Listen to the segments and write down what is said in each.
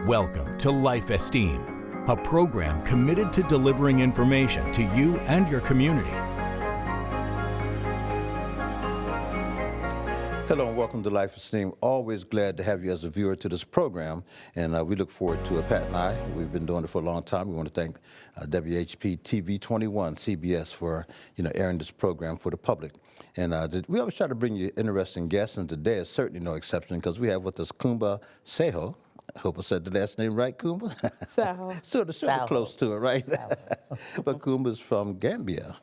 Welcome to Life Esteem, a program committed to delivering information to you and your community. Hello and welcome to Life Esteem. Always glad to have you as a viewer to this program, and we look forward to it. Pat and I, we've been doing it for a long time. We want to thank WHP TV 21, CBS, for airing this program for the public. And we always try to bring you interesting guests, and today is certainly no exception because we have with us Kumba Saho. I hope I said the last name right, Kumba? Saho. sort of close to it, right? But Kumba's from Gambia.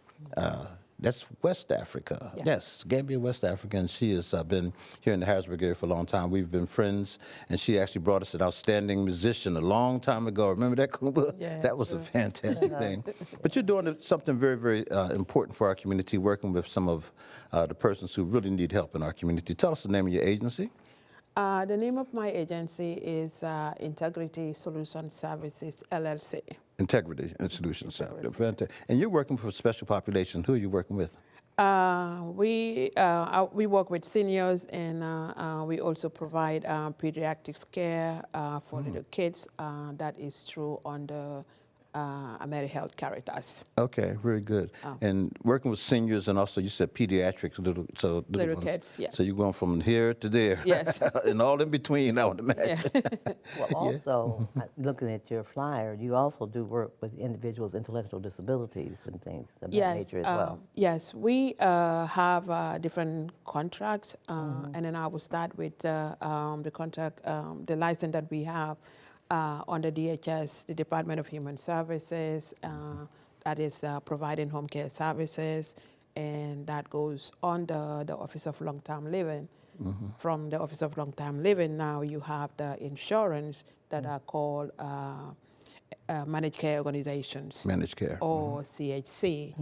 That's West Africa. Yes, Gambia, West Africa, and she has been here in the Harrisburg area for a long time. We've been friends, and she actually brought us an outstanding musician a long time ago. Remember that, Kumba? Yeah. That was a fantastic thing. But you're doing something very, very important for our community, working with some of the persons who really need help in our community. Tell us the name of your agency. The name of my agency is Integrity Solutions Services LLC. Integrity Solutions Services. And you're working for a special population. Who are you working with? We work with seniors, and we also provide pediatric care for little kids. That is true under AmeriHealth Caritas. Okay, very good. And working with seniors, and also you said pediatrics, little kids, yeah. So you're going from here to there. Yes. And all in between, I would imagine. Yeah. Well, also, looking at your flyer, you also do work with individuals with intellectual disabilities and things of that nature as well. Yes, we have different contracts, and then I will start with the contract, the license that we have under DHS, the Department of Human Services, that is providing home care services, and that goes under the Office of Long-Term Living. From the Office of Long-Term Living, now you have the insurance that are called Managed Care Organizations. Managed Care. Or CHC.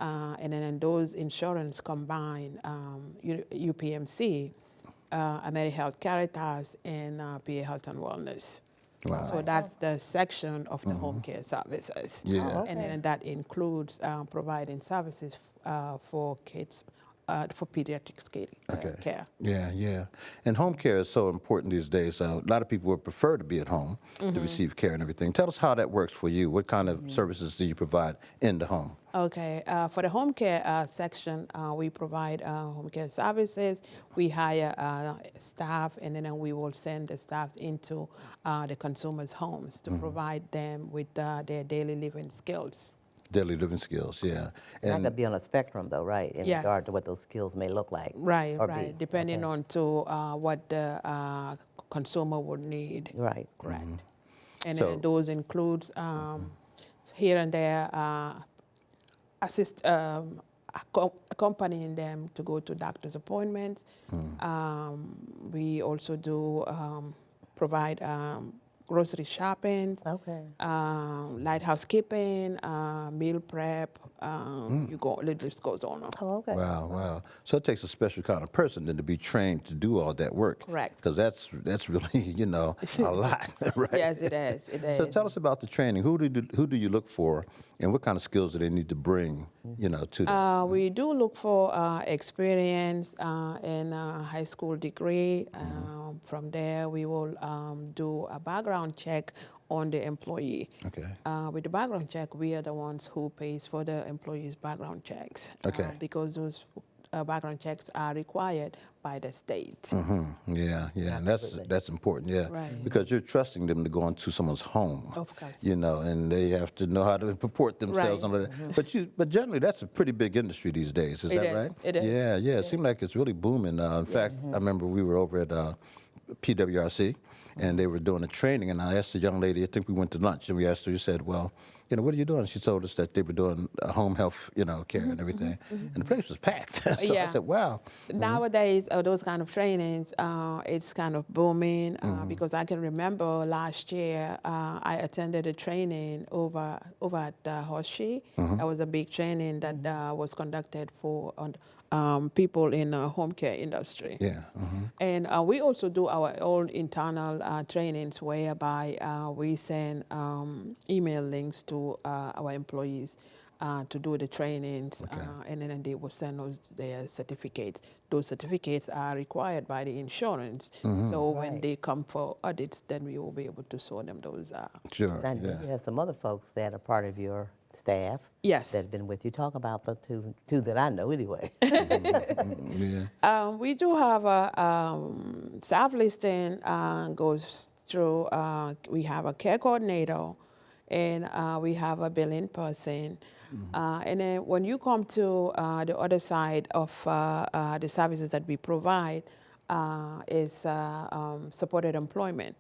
And then those insurance combine UPMC, AmeriHealth Caritas, and PA Health and Wellness. Wow. So that's the section of the home care services. Yeah. Oh, okay. And then that includes providing services for kids, for pediatric care. Yeah. And home care is so important these days. A lot of people would prefer to be at home to receive care and everything. Tell us how that works for you. What kind of services do you provide in the home? Okay, for the home care section, we provide home care services. We hire staff, and then we will send the staff into the consumers' homes to provide them with their daily living skills. Daily living skills, yeah. And that could be on a spectrum, though, right? In regard to what those skills may look like. Right, depending on what the consumer would need. Right. Correct. And then those includes here and there accompanying them to go to doctor's appointments. We also do provide grocery shopping, light housekeeping, meal prep. You go, the list goes on. Oh, okay. Wow. So it takes a special kind of person then to be trained to do all that work. Correct. Because that's really, a lot, right? Yes, it is. So tell us about the training. Who do you look for, and what kind of skills do they need to bring, to them? We do look for experience and a high school degree. From there, we will do a background check on the employee. Okay. With the background check, we are the ones who pays for the employee's background checks. Okay. Because those background checks are required by the state. Yeah, and that's important, yeah. Right. Because you're trusting them to go into someone's home. Of course. And they have to know how to purport themselves. Right. And all that. But generally, that's a pretty big industry these days, is that right? It is. Yeah, it seems like it's really booming. In fact, I remember we were over at PWRC, and they were doing a training, and I asked the young lady, I think we went to lunch, and we asked her, we said, well, what are you doing? She told us that they were doing home health, care and everything. And the place was packed. So I said, wow. Nowadays, those kind of trainings, it's kind of booming because I can remember last year I attended a training over at Hershey. That was a big training that was conducted for people in the home care industry. Yeah. And we also do our own internal trainings whereby we send email links to our employees to do the trainings, and then they will send us their certificates. Those certificates are required by the insurance, so when they come for audits, then we will be able to show them those. Sure. And you have some other folks that are part of your staff. Yes. That have been with you. Talk about the two that I know anyway. We do have a staff listing goes through. We have a care coordinator, and we have a billing person. And then when you come to the other side of the services that we provide is supported employment.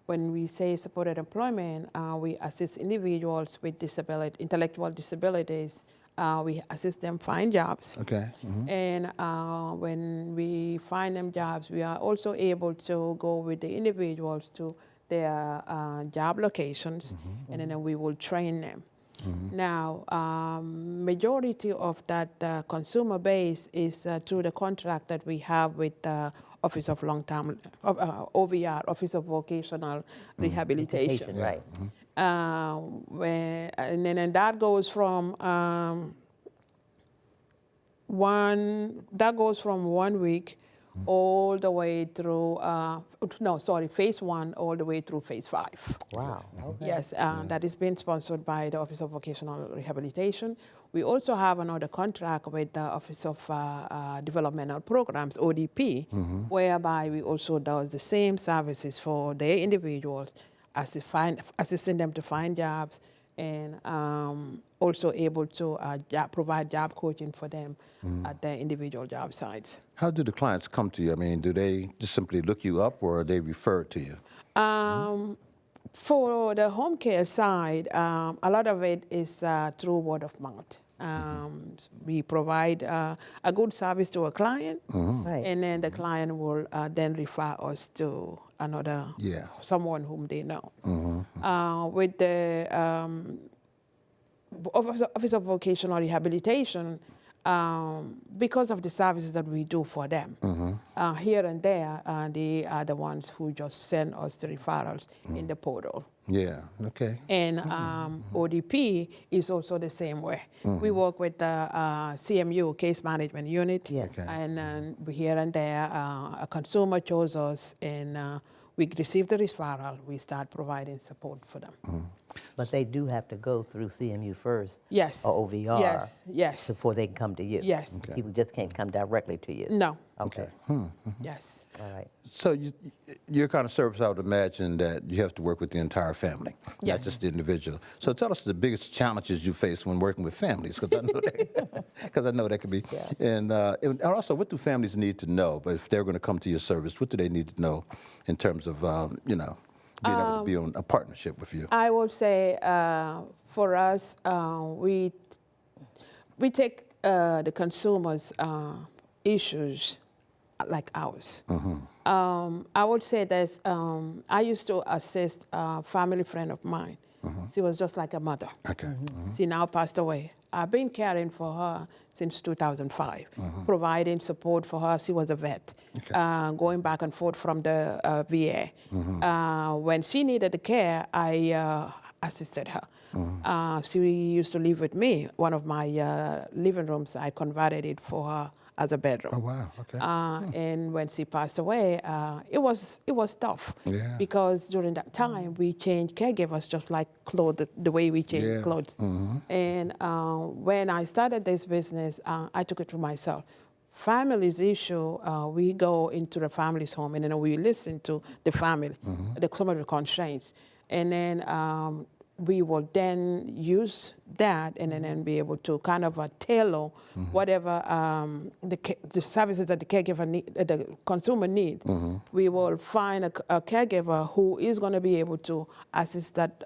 When we say supported employment, we assist individuals with intellectual disabilities. We assist them find jobs. Okay. And when we find them jobs, we are also able to go with the individuals to their job locations, and then we will train them. Now, majority of that consumer base is through the contract that we have with Office of Long-Term, OVR, Office of Vocational Rehabilitation. Right. And then that goes from 1 week all the way through, phase 1 all the way through phase 5. Wow. Okay. Yes, that is being sponsored by the Office of Vocational Rehabilitation. We also have another contract with the Office of Developmental Programs, ODP, whereby we also do the same services for their individuals, assisting them to find jobs, and also able to provide job coaching for them at their individual job sites. How do the clients come to you? I mean, do they just simply look you up, or are they referred to you? For the home care side, a lot of it is through word of mouth. We provide a good service to a client, Right. and then the client will then refer us to someone whom they know. With the Office of Vocational Rehabilitation, because of the services that we do for them, here and there, they are the ones who just send us the referrals in the portal. Yeah, okay. And ODP is also the same way. We work with the CMU, Case Management Unit, and here and there, a consumer chose us, and we receive the referral, we start providing support for them. But they do have to go through CMU first. Yes. Or OVR. Yes. Before they can come to you. Yes. Okay. People just can't come directly to you. No. Okay. Yes. All right. So your kind of service, I would imagine that you have to work with the entire family, not Yes. just the individual. So tell us the biggest challenges you face when working with families, because I know that can be. And also, what do families need to know? But if they're going to come to your service, what do they need to know in terms of being able to be on a partnership with you? I would say for us, we take the consumers' issues like ours. I would say that I used to assist a family friend of mine. She was just like a mother. Okay. She now passed away. I've been caring for her since 2005, providing support for her. She was a vet, going back and forth from the VA. When she needed the care, I assisted her. She used to live with me. One of my living rooms, I converted it for her as a bedroom. Oh, wow. Okay. And when she passed away, it was tough because during that time we changed caregivers just like clothes, the way we change clothes. And when I started this business, I took it to myself. Families issue, we go into the family's home and then we listen to the family, some of the constraints, and then we will then use that and then be able to kind of tailor whatever the services that the caregiver the consumer needs. We will find a caregiver who is going to be able to assist that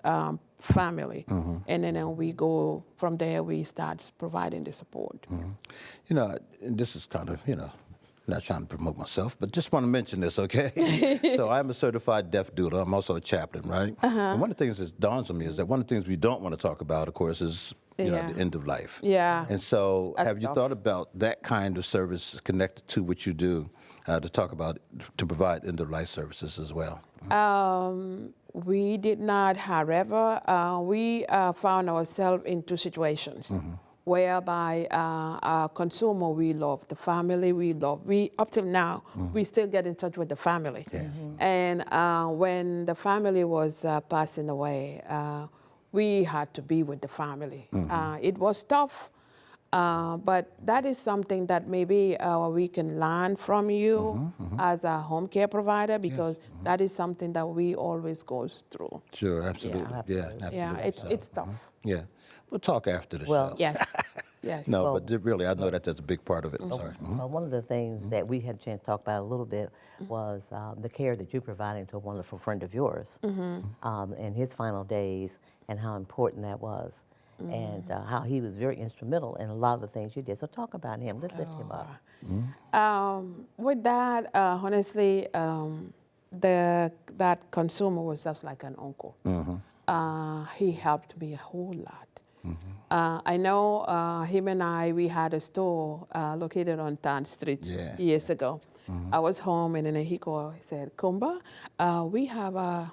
family, and then we go from there. We start providing the support. You know, and this is kind of, not trying to promote myself, but just want to mention this, okay? So I'm a certified deaf doula. I'm also a chaplain, right? And one of the things that dawns on me is that one of the things we don't want to talk about, of course, is the end of life. And so have you thought about that kind of service connected to what you do to provide end of life services as well? We did not, however, we found ourselves in two situations whereby our consumer we love, the family we love. We, up till now, we still get in touch with the family. And when the family was passing away, we had to be with the family. It was tough. But that is something that maybe we can learn from you as a home care provider, because that is something that we always go through. Sure, absolutely. Yeah, absolutely. Yeah, it's tough. Yeah. We'll talk after the Well, show. Yes, yes. No, Well, but really, I know that that's a big part of it. Sorry. Well, one of the things that we had a chance to talk about a little bit was the care that you're providing to a wonderful friend of yours in his final days, and how important that was, and how he was very instrumental in a lot of the things you did. So talk about him. Let's lift him up. With that, honestly, that consumer was just like an uncle. He helped me a whole lot. I know him and we had a store located on 3rd Street years ago. I was home, and then he said, Kumba, we have a,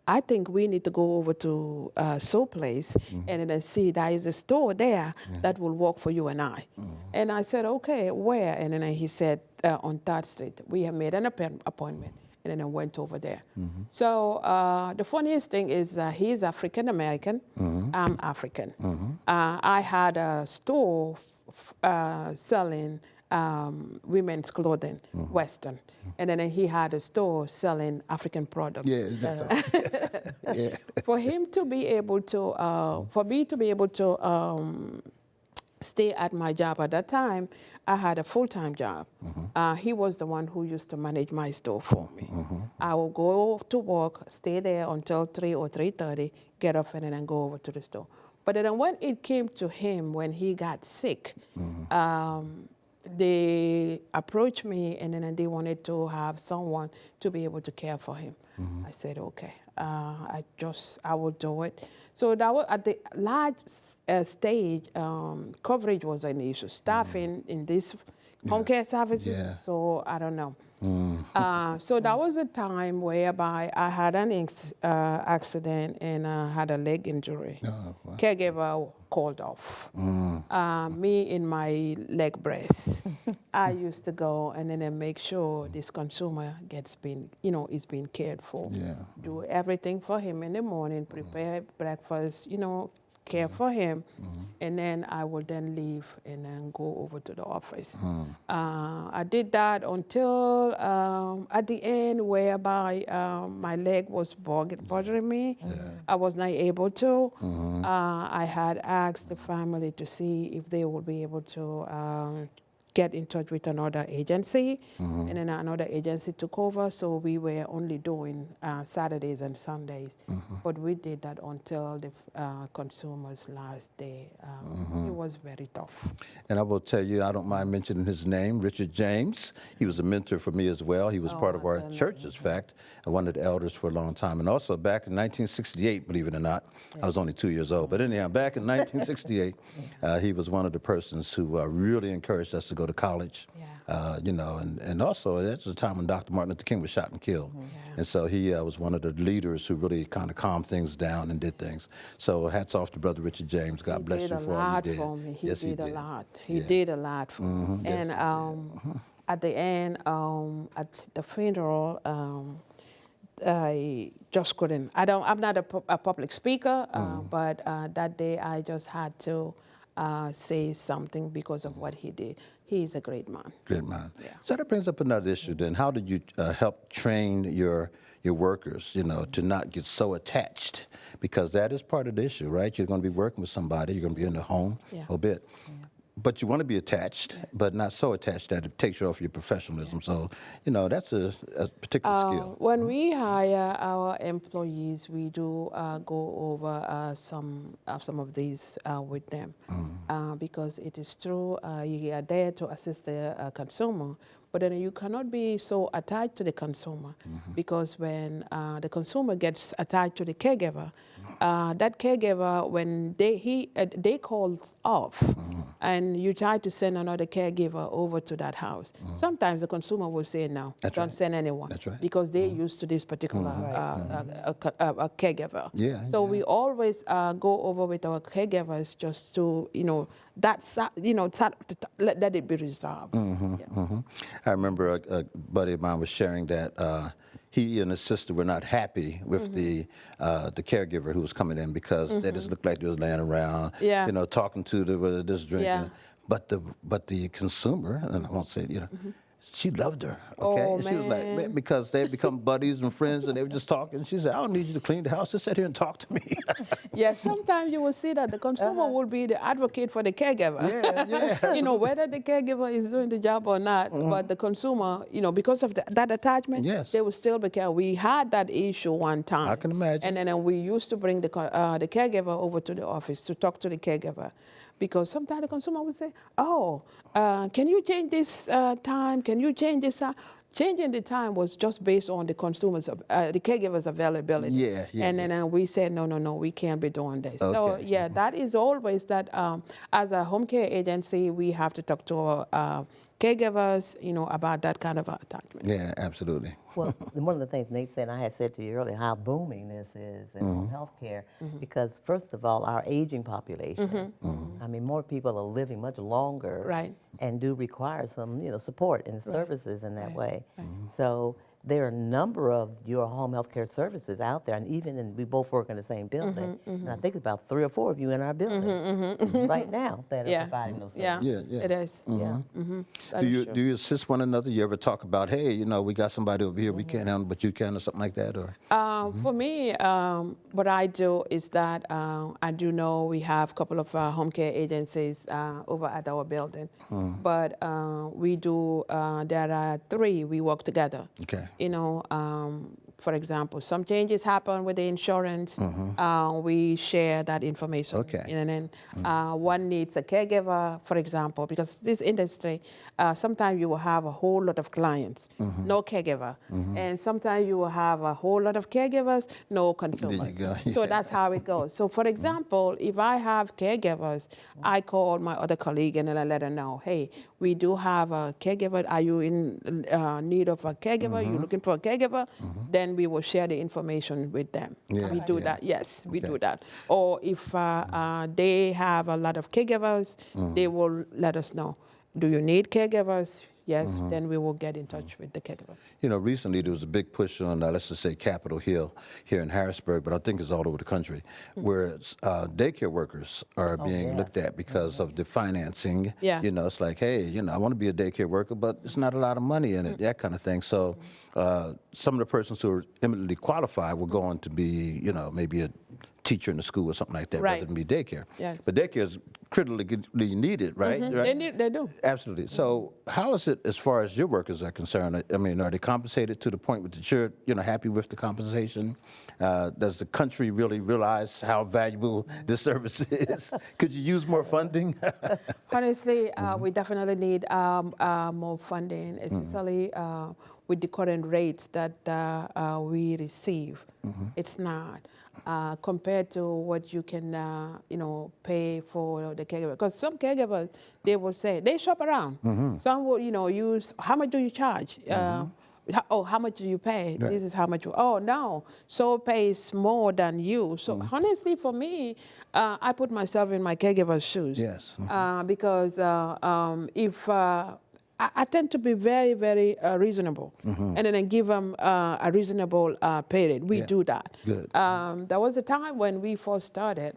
I think we need to go over to So Place and then see there is a store there that will work for you and I. And I said, okay, where? And then he said, on 3rd Street. We have made an appointment. And then I went over there. So the funniest thing is he's African American. I'm African. I had a store selling women's clothing, Western, and then he had a store selling African products. Yeah, that's all. Yeah. For him to be able to, for me to be able to stay at my job at that time, I had a full-time job. He was the one who used to manage my store for me. I would go to work, stay there until 3 or 3:30, get off, and then go over to the store. But then when it came to him, when he got sick, they approached me, and then they wanted to have someone to be able to care for him. I said, okay, I will do it. So that was at the large stage, coverage was an issue. Staffing in this home care services, so I don't know. So that was a time whereby I had an accident and had a leg injury. Caregiver called off. Me in my leg brace. I used to go and then make sure this consumer is being cared for. Do everything for him in the morning, prepare breakfast, care for him, and then I will then leave and then go over to the office. I did that until at the end, whereby my leg was bothering me. I was not able to. I had asked the family to see if they would be able to get in touch with another agency, and then another agency took over, so we were only doing Saturdays and Sundays. But we did that until the consumer's last day. It was very tough. And I will tell you, I don't mind mentioning his name, Richard James. He was a mentor for me as well. He was part of our church, in fact, one of the elders for a long time. And also back in 1968, believe it or not, I was only 2 years old. But anyhow, back in 1968, he was one of the persons who really encouraged us to go to college, and also that's the time when Dr. Martin Luther King was shot and killed. And so he was one of the leaders who really kind of calmed things down and did things. So hats off to Brother Richard James. God bless you for all you did. He did a lot. He did a lot for me. And at the end, at the funeral, I just couldn't. I'm not a public speaker, but that day I just had to say something because of what he did. He's a great man. Great man. Yeah. So that brings up another issue then. How did you help train your workers, to not get so attached? Because that is part of the issue, right? You're going to be working with somebody. You're going to be in the home a bit. But you want to be attached, but not so attached that it takes you off your professionalism. So, that's a particular skill. When we hire our employees, we do go over some of these with them. Because it is true, you are there to assist the consumer, but then you cannot be so attached to the consumer, because when the consumer gets attached to the caregiver, that caregiver, when they call off, and you try to send another caregiver over to that house, sometimes the consumer will say no, don't send anyone. That's right. Because they're used to this particular caregiver. Yeah, So yeah. we always go over with our caregivers just to, let it be resolved. Yeah. I remember a buddy of mine was sharing that he and his sister were not happy with the caregiver who was coming in because they just looked like they was laying around, Yeah. talking to the this drinking. Yeah. But the consumer, and I won't say it, she loved her. Okay, Oh, and she was like, man. because they had become buddies and friends, and they were just talking. She said, "I don't need you to clean the house. Just sit here and talk to me." Yeah, sometimes you will see that the consumer will be the advocate for the caregiver. Yeah. Whether the caregiver is doing the job or not, but the consumer, because of that attachment, Yes. they will still be care. We had that issue one time. I can imagine. And then we used to bring the caregiver over to the office to talk to the caregiver. Because sometimes the consumer would say, can you change this time? Can you change this time? Changing the time was just based on the the caregiver's availability. Yeah. And then we said, no, we can't be doing this. Okay. So yeah, that is always that as a home care agency, we have to talk to our caregivers, about that kind of attachment. Yeah, absolutely. Well, one of the things Nate said, I had said to you earlier, how booming this is in home health care, because first of all, our aging population, I mean, more people are living much longer, Right. and do require some, support and services in that way. So there are a number of your home health care services out there, and we both work in the same building, and I think it's about 3 or 4 of you in our building right now that are providing those services. Yeah, it is. Yeah. That Do is you true. do you assist one another? You ever talk about, hey, we got somebody over here we can't handle, but you can, or something like that, or? For me, what I do is that I do know we have a couple of home care agencies over at our building, but we do. There are 3 we work together. Okay. For example, some changes happen with the insurance. We share that information. Okay. And then one needs a caregiver, for example, because this industry, sometimes you will have a whole lot of clients, no caregiver. And sometimes you will have a whole lot of caregivers, no consumers. go. So that's how it goes. So for example, if I have caregivers, I call my other colleague and then I let her know, hey, we do have a caregiver. Are you in need of a caregiver? You looking for a caregiver? Then we will share the information with them. Yeah, We do yeah. that. Yes, we Okay. do that. Or if they have a lot of caregivers, they will let us know. Do you need caregivers? Yes, then we will get in touch with the caregiver. Recently there was a big push on, let's just say, Capitol Hill here in Harrisburg, but I think it's all over the country, where daycare workers are being looked at because of the financing. Yeah. It's like, hey, I want to be a daycare worker, but it's not a lot of money in it, that kind of thing. So some of the persons who are eminently qualified will go on to be, maybe a teacher in the school or something like that, Right. rather than be daycare. Yes. But daycare is critically needed, right? They do. Absolutely. So how is it as far as your workers are concerned? I mean, are they compensated to the point that you're, happy with the compensation? Does the country really realize how valuable this service is? Could you use more funding? Honestly, we definitely need more funding, especially with the current rates that we receive. It's not compared to what you can, pay for the caregiver. Because some caregivers, they will say, they shop around. Some will, use, how much do you charge? How much do you pay? Right. This is how much. Oh, no. So pays more than you. So honestly, for me, I put myself in my caregiver's shoes. Yes. Because if I tend to be very, very reasonable, and then I give them a reasonable pay rate. We do that. Good. There was a time when we first started,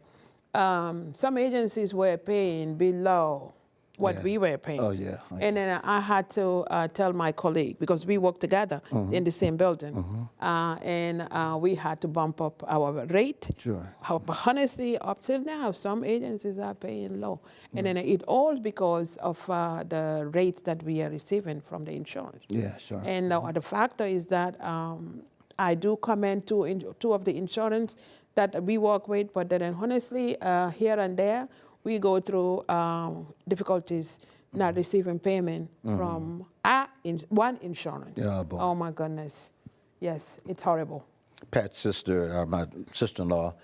some agencies were paying below what we were paying. Oh, yeah. And then I had to tell my colleague, because we work together in the same building, and we had to bump up our rate. Sure. But honestly, up till now, some agencies are paying low. And then it all because of the rates that we are receiving from the insurance. Yeah, sure. And the factor is that I do commend two of the insurance that we work with, but then honestly, here and there, we go through difficulties not receiving payment from one insurance. Yeah, boy. Oh my goodness. Yes, it's horrible. Pat's sister, my sister-in-law,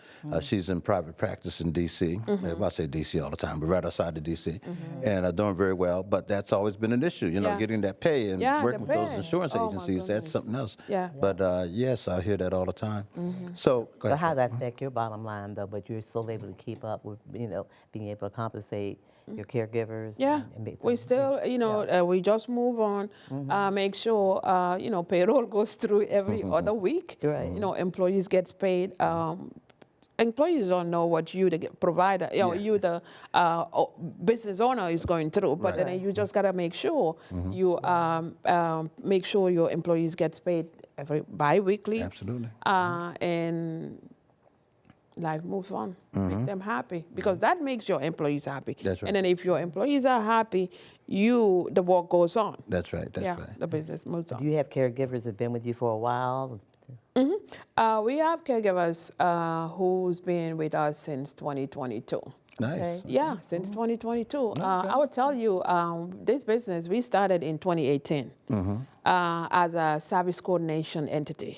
she's in private practice in D.C. I say D.C. all the time, but right outside of D.C. And doing very well. But that's always been an issue, you know, getting that pay and working with those insurance agencies. That's something else. But yes, I hear that all the time. So, go ahead. So how does that affect your bottom line, though? But you're still able to keep up with, you know, being able to compensate your caregivers? Yeah, we still, you know, we just move on, make sure, you know, payroll goes through every other week. Right. You know, employees gets paid. Employees don't know what you, the provider, you know, you, the business owner, is going through. But then you just gotta make sure you make sure your employees gets paid every bi-weekly. Absolutely. And life moves on. Make them happy, because that makes your employees happy. That's right. And then if your employees are happy, the work goes on. That's right. That's right. The business moves on. Do you have caregivers that have been with you for a while? We have caregivers who's been with us since 2022. Nice. Okay. Yeah, since 2022. I would tell you, this business, we started in 2018 as a service coordination entity.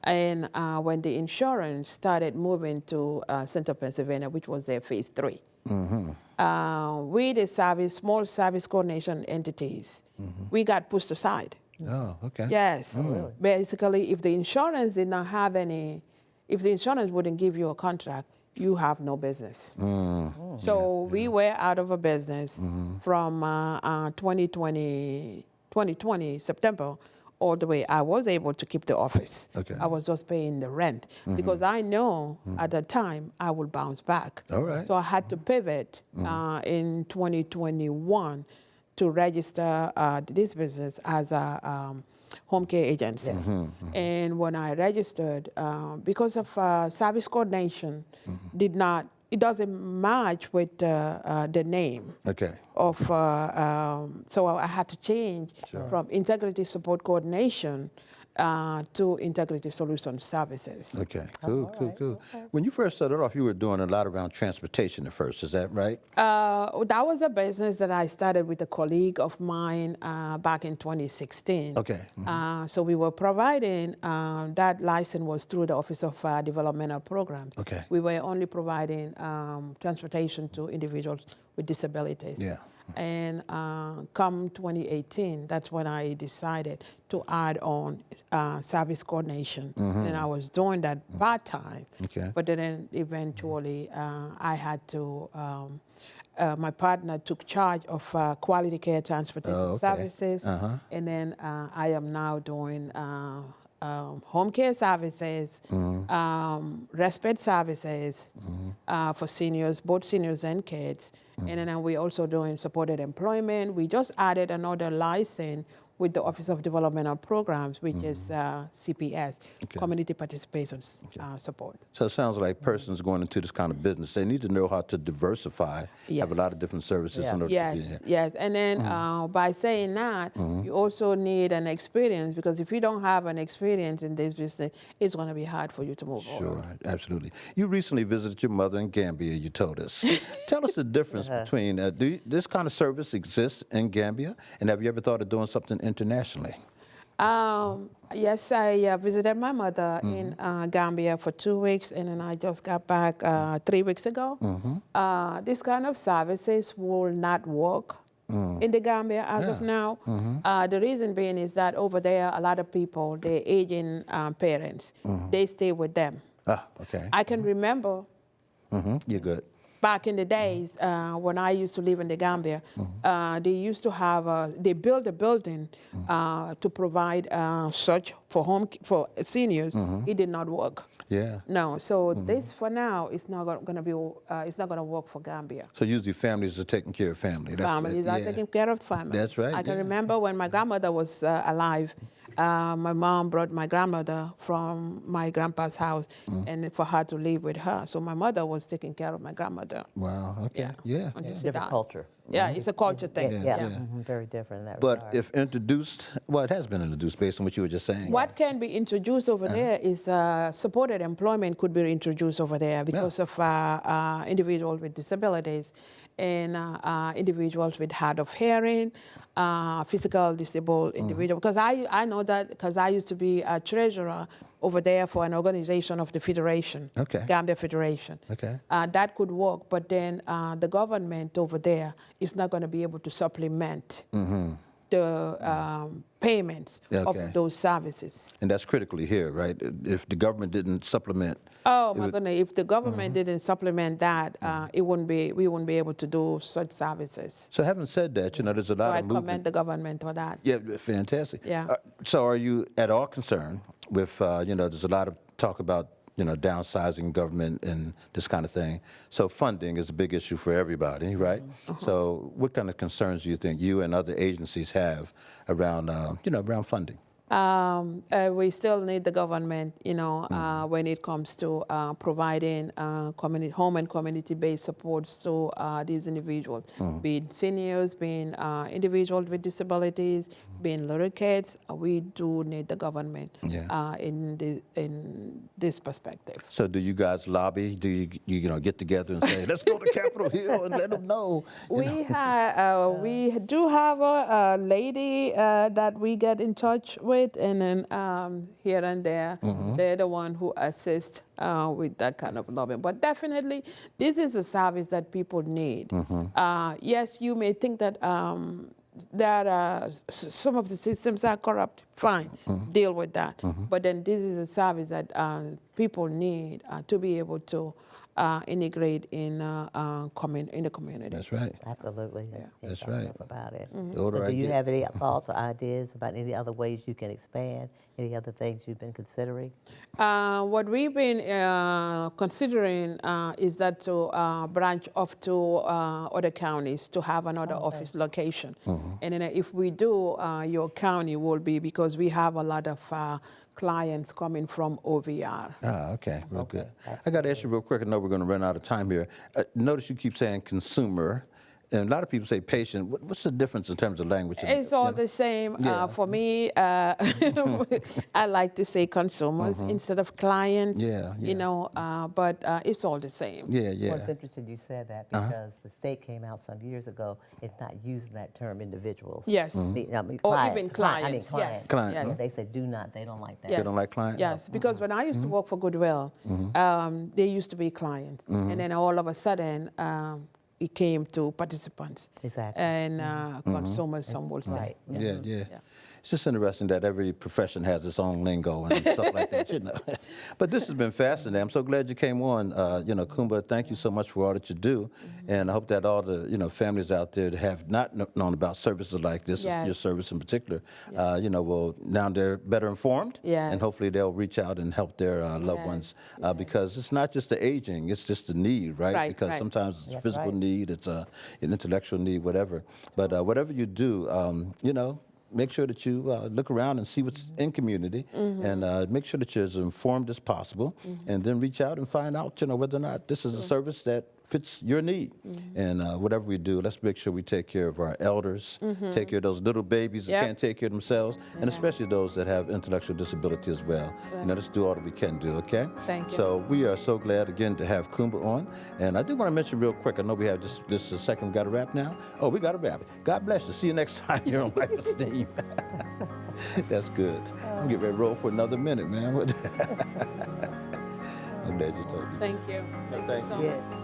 And when the insurance started moving to Central Pennsylvania, which was their phase 3, we, the small service coordination entities, we got pushed aside. Oh, okay. Yes. Basically, if the insurance did not have any, if the insurance wouldn't give you a contract, you have no business. So we were out of a business from 2020 September all the way. I was able to keep the office. Okay. I was just paying the rent because I know at the time I would bounce back. All right. So I had to pivot in 2021 to register this business as a home care agency. And when I registered, because of service coordination, it doesn't match with the name. Okay. Of so I had to change from Integrity Support Coordination to Integrity Solutions Services. Okay. Cool. Cool. When you first started off, you were doing a lot around transportation at first. Is that right? That was a business that I started with a colleague of mine back in 2016. Okay. So we were providing, that license was through the Office of Developmental Programs. Okay. We were only providing transportation to individuals with disabilities. Yeah. And come 2018, that's when I decided to add on service coordination. And I was doing that part-time. Okay. But then eventually I had to, my partner took charge of quality care transportation services. And then I am now doing home care services, respite services for seniors, both seniors and kids. And then we're also doing supported employment. We just added another license with the Office of Developmental Programs, which is CPS, Community Participation Support. So it sounds like persons going into this kind of business, they need to know how to diversify, have a lot of different services in order to be here. Yes, and then by saying that, you also need an experience, because if you don't have an experience in this business, it's going to be hard for you to move Sure, on. absolutely. You recently visited your mother in Gambia, you told us. Tell us the difference between, this kind of service exists in Gambia, and have you ever thought of doing something internationally? Yes, I visited my mother in Gambia for 2 weeks, and then I just got back 3 weeks ago. This kind of services will not work in the Gambia as of now. The reason being is that over there, a lot of people, they're aging parents, they stay with them. Ah, okay. I can remember You're good. back in the days when I used to live in the Gambia, they used to have, they built a building to provide such for seniors. It did not work. Yeah. No, so this for now is not going to be, it's not going to work for Gambia. So usually families are taking care of family. Families are taking care of families. That's right. I can remember when my grandmother was alive, my mom brought my grandmother from my grandpa's house and for her to live with her. So my mother was taking care of my grandmother. Wow, okay. Yeah. Until she Different died. culture. Yeah, it's a culture thing. Very different in that But regard. if introduced, well, it has been introduced based on what you were just saying. What can be introduced over there is supported employment could be introduced over there because of individuals with disabilities and individuals with hard of hearing, physical disabled individuals. Because I know that because I used to be a treasurer over there for an organization of the Federation, Okay. Gambia Federation. Okay. That could work, but then the government over there is not going to be able to supplement the payments Okay. of those services. And that's critically here, right? If the government didn't supplement. Oh my goodness! If the government didn't supplement that, we wouldn't be able to do such services. So having said that, there's a So lot I of movement. commend the government for that. Yeah, fantastic. Yeah. So are you at all concerned with, there's a lot of talk about, downsizing government and this kind of thing. So funding is a big issue for everybody, right? So what kind of concerns do you think you and other agencies have around, around funding? We still need the government, when it comes to providing home and community-based supports to these individuals, being seniors, being individuals with disabilities, being little kids. We do need the government in this perspective. So do you guys lobby? Do you get together and say, let's go to Capitol Hill and let them know? We do have a lady that we get in touch with, and then here and there, they're the one who assist with that kind of lobbying. But definitely, this is a service that people need. Yes, you may think that some of the systems are corrupt. Fine, deal with that. But then this is a service that people need to be able to integrate in the community. That's right. Absolutely. Yeah. That's right. About it. The older So I do you get- have any thoughts or ideas about any other ways you can expand? Any other things you've been considering? What we've been considering is that to branch off to other counties to have another office location. And then if we do, your county will be, because we have a lot of clients coming from OVR. Okay, real good. I got to ask you real quick. I know we're going to run out of time here. Notice you keep saying consumer, and a lot of people say patient. What's the difference in terms of language? It's all the same. Yeah. For me, I like to say consumers instead of clients. Yeah, yeah. But it's all the same. Yeah, Well, yeah. it's interesting you said that because the state came out some years ago. It's not using that term individuals. Yes. I mean, Or client- even client- I mean, clients. client. Yes. Client, Yes. huh? They said do not. They don't like that. Yes. don't like clients? Yes, because when I used to work for Goodwill, they used to be clients, and then all of a sudden it came to participants. Exactly. And consumers, some will say. Right. Yes. Yeah. It's just interesting that every profession has its own lingo and stuff like that, But this has been fascinating. I'm so glad you came on. Kumba, thank you so much for all that you do. And I hope that all the, families out there that have not known about services like this, Yes. your service in particular, will now they're better informed. Yes. And hopefully they'll reach out and help their loved ones. Because it's not just the aging, it's just the need, right? Right, Because right. sometimes it's a That's physical right. need, it's an intellectual need, whatever. But whatever you do, make sure that you look around and see what's in community, and make sure that you're as informed as possible, and then reach out and find out, whether or not this is a service that fits your need. And whatever we do, let's make sure we take care of our elders, take care of those little babies that Yep. can't take care of themselves, and especially those that have intellectual disability as well. Let's do all that we can do, okay? Thank you. So we are so glad again to have Kumba on. And I do want to mention real quick, I know we have this second, we got to wrap now. Oh, we got to wrap it. God bless you. See you next time here on Life Esteem. That's good. I'm getting ready to roll for another minute, man. I'm glad you told me. Thank you. Thank you so much. Yeah.